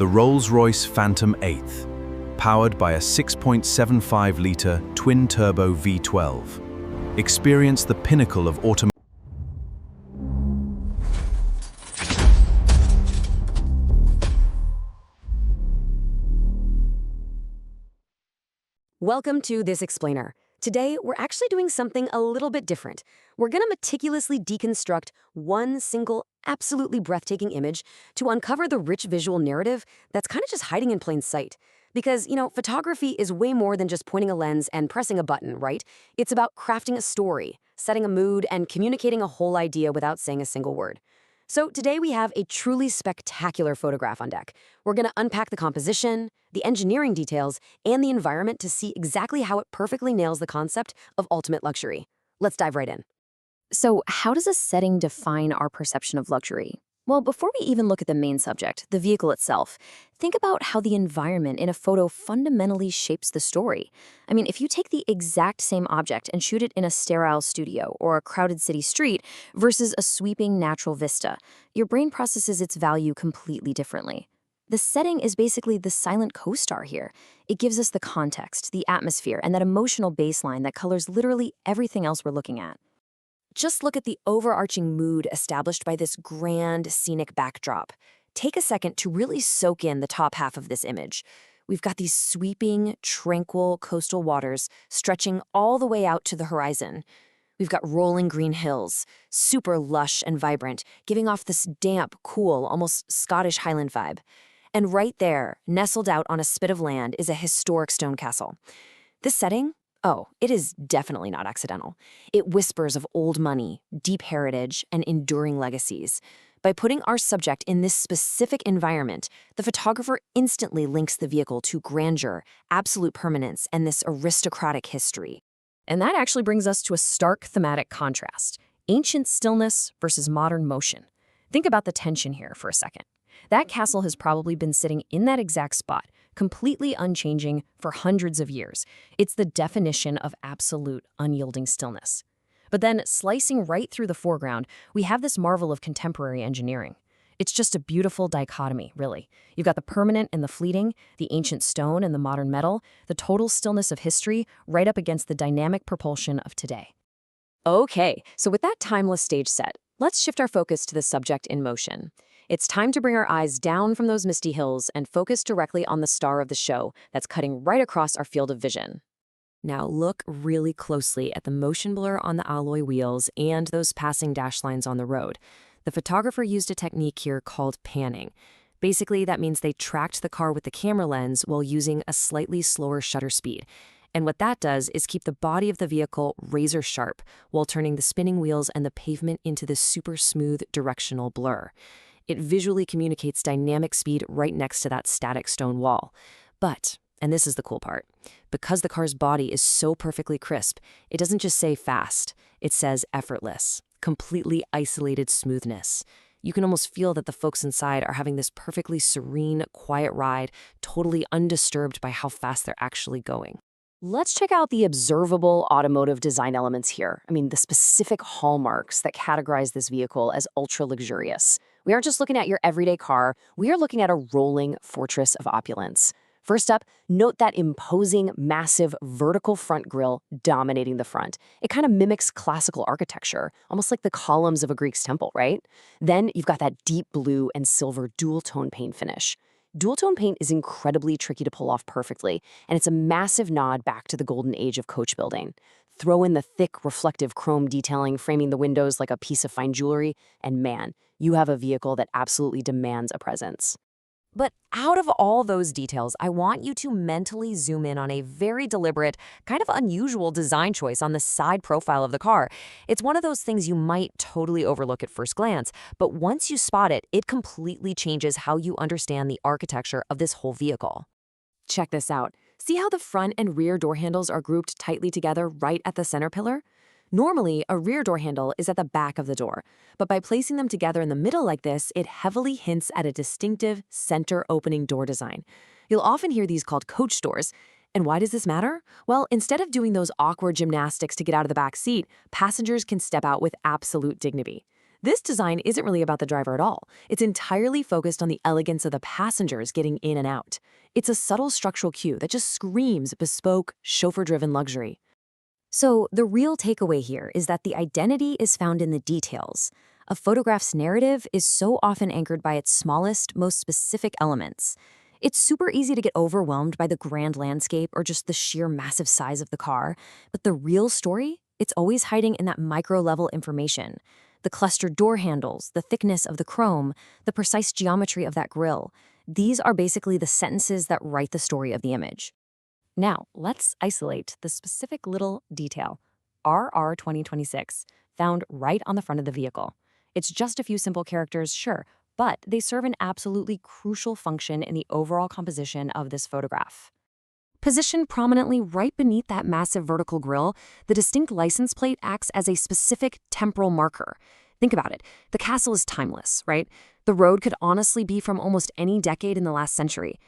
the Rolls-Royce Phantom 8th, powered by a 6.75-litre twin-turbo V12. Experience the pinnacle of automotive. Welcome to This Explainer. Today, we're actually doing something a little bit different. We're going to meticulously deconstruct one single, absolutely breathtaking image to uncover the rich visual narrative that's kind of just hiding in plain sight. Because, photography is way more than just pointing a lens and pressing a button, right? It's about crafting a story, setting a mood, and communicating a whole idea without saying a single word. So today we have a truly spectacular photograph on deck. We're going to unpack the composition, the engineering details, and the environment to see exactly how it perfectly nails the concept of ultimate luxury. Let's dive right in. So how does a setting define our perception of luxury? Well, before we even look at the main subject, the vehicle itself, think about how the environment in a photo fundamentally shapes the story. I mean, if you take the exact same object and shoot it in a sterile studio or a crowded city street versus a sweeping natural vista, your brain processes its value completely differently. The setting is basically the silent co-star here. It gives us the context, the atmosphere, and that emotional baseline that colors literally everything else we're looking at. Just look at the overarching mood established by this grand, scenic backdrop. Take a second to really soak in the top half of this image. We've got these sweeping, tranquil coastal waters stretching all the way out to the horizon. We've got rolling green hills, super lush and vibrant, giving off this damp, cool, almost Scottish Highland vibe. And right there, nestled out on a spit of land, is a historic stone castle. This setting? Oh, it is definitely not accidental. It whispers of old money, deep heritage, and enduring legacies. By putting our subject in this specific environment, the photographer instantly links the vehicle to grandeur, absolute permanence, and this aristocratic history. And that actually brings us to a stark thematic contrast: ancient stillness versus modern motion. Think about the tension here for a second. That castle has probably been sitting in that exact spot, completely unchanging for hundreds of years. It's the definition of absolute, unyielding stillness. But then, slicing right through the foreground, we have this marvel of contemporary engineering. It's just a beautiful dichotomy, really. You've got the permanent and the fleeting, the ancient stone and the modern metal, the total stillness of history right up against the dynamic propulsion of today. Okay, so with that timeless stage set, let's shift our focus to the subject in motion. It's time to bring our eyes down from those misty hills and focus directly on the star of the show that's cutting right across our field of vision. Now look really closely at the motion blur on the alloy wheels and those passing dash lines on the road. The photographer used a technique here called panning. Basically, that means they tracked the car with the camera lens while using a slightly slower shutter speed. And what that does is keep the body of the vehicle razor sharp while turning the spinning wheels and the pavement into this super smooth directional blur. It visually communicates dynamic speed right next to that static stone wall. But, and this is the cool part, because the car's body is so perfectly crisp, it doesn't just say fast, it says effortless, completely isolated smoothness. You can almost feel that the folks inside are having this perfectly serene, quiet ride, totally undisturbed by how fast they're actually going. Let's check out the observable automotive design elements here. I mean, the specific hallmarks that categorize this vehicle as ultra-luxurious. We aren't just looking at your everyday car, we are looking at a rolling fortress of opulence. First up, note that imposing, massive, vertical front grille dominating the front. It kind of mimics classical architecture, almost like the columns of a Greek temple, right? Then you've got that deep blue and silver dual-tone paint finish. Dual-tone paint is incredibly tricky to pull off perfectly, and it's a massive nod back to the golden age of coach building. Throw in the thick, reflective chrome detailing framing the windows like a piece of fine jewelry, and man, you have a vehicle that absolutely demands a presence. But out of all those details, I want you to mentally zoom in on a very deliberate, kind of unusual design choice on the side profile of the car. It's one of those things you might totally overlook at first glance, but once you spot it, it completely changes how you understand the architecture of this whole vehicle. Check this out. See how the front and rear door handles are grouped tightly together right at the center pillar? Normally, a rear door handle is at the back of the door, but by placing them together in the middle like this, it heavily hints at a distinctive center opening door design. You'll often hear these called coach doors. And why does this matter? Well, instead of doing those awkward gymnastics to get out of the back seat, passengers can step out with absolute dignity. This design isn't really about the driver at all. It's entirely focused on the elegance of the passengers getting in and out. It's a subtle structural cue that just screams bespoke, chauffeur-driven luxury. So, the real takeaway here is that the identity is found in the details. A photograph's narrative is so often anchored by its smallest, most specific elements. It's super easy to get overwhelmed by the grand landscape or just the sheer massive size of the car, but the real story, it's always hiding in that micro-level information. The clustered door handles, the thickness of the chrome, the precise geometry of that grille. These are basically the sentences that write the story of the image. Now, let's isolate the specific little detail. RR 2026, found right on the front of the vehicle. It's just a few simple characters, sure, but they serve an absolutely crucial function in the overall composition of this photograph. Positioned prominently right beneath that massive vertical grille, the distinct license plate acts as a specific temporal marker. Think about it. The castle is timeless, right? The road could honestly be from almost any decade in the last century.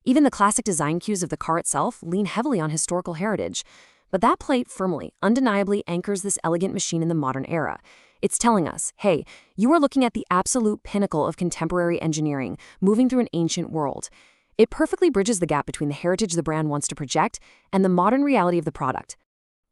Even the classic design cues of the car itself lean heavily on historical heritage. But that plate firmly, undeniably anchors this elegant machine in the modern era. It's telling us, hey, you are looking at the absolute pinnacle of contemporary engineering, moving through an ancient world. It perfectly bridges the gap between the heritage the brand wants to project and the modern reality of the product.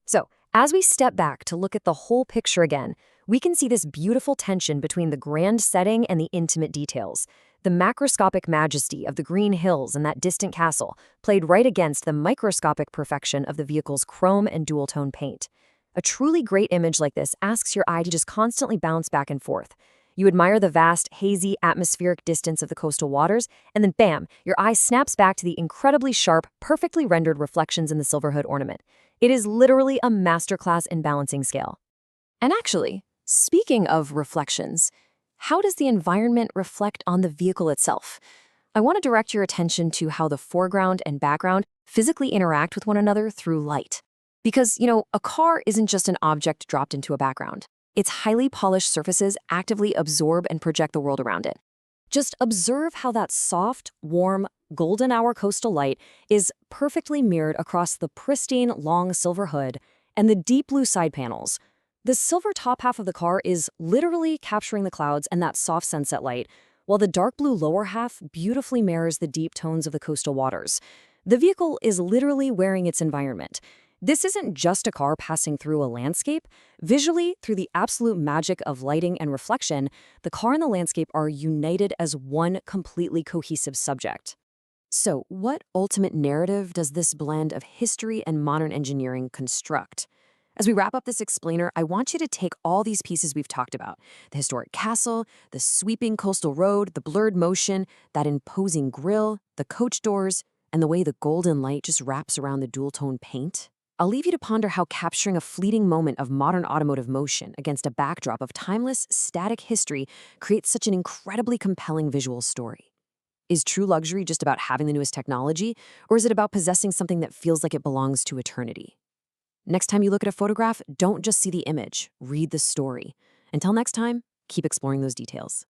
So, as we step back to look at the whole picture again, we can see this beautiful tension between the grand setting and the intimate details. The macroscopic majesty of the green hills and that distant castle played right against the microscopic perfection of the vehicle's chrome and dual-tone paint. A truly great image like this asks your eye to just constantly bounce back and forth. You admire the vast, hazy, atmospheric distance of the coastal waters, and then bam, your eye snaps back to the incredibly sharp, perfectly rendered reflections in the silver hood ornament. It is literally a masterclass in balancing scale. And actually, speaking of reflections, how does the environment reflect on the vehicle itself? I want to direct your attention to how the foreground and background physically interact with one another through light. Because, a car isn't just an object dropped into a background. Its highly polished surfaces actively absorb and project the world around it. Just observe how that soft, warm, golden hour coastal light is perfectly mirrored across the pristine, long silver hood and the deep blue side panels. The silver top half of the car is literally capturing the clouds and that soft sunset light, while the dark blue lower half beautifully mirrors the deep tones of the coastal waters. The vehicle is literally wearing its environment. This isn't just a car passing through a landscape. Visually, through the absolute magic of lighting and reflection, the car and the landscape are united as one completely cohesive subject. So, what ultimate narrative does this blend of history and modern engineering construct? As we wrap up this explainer, I want you to take all these pieces we've talked about: the historic castle, the sweeping coastal road, the blurred motion, that imposing grille, the coach doors, and the way the golden light just wraps around the dual-tone paint. I'll leave you to ponder how capturing a fleeting moment of modern automotive motion against a backdrop of timeless, static history creates such an incredibly compelling visual story. Is true luxury just about having the newest technology, or is it about possessing something that feels like it belongs to eternity? Next time you look at a photograph, don't just see the image, read the story. Until next time, keep exploring those details.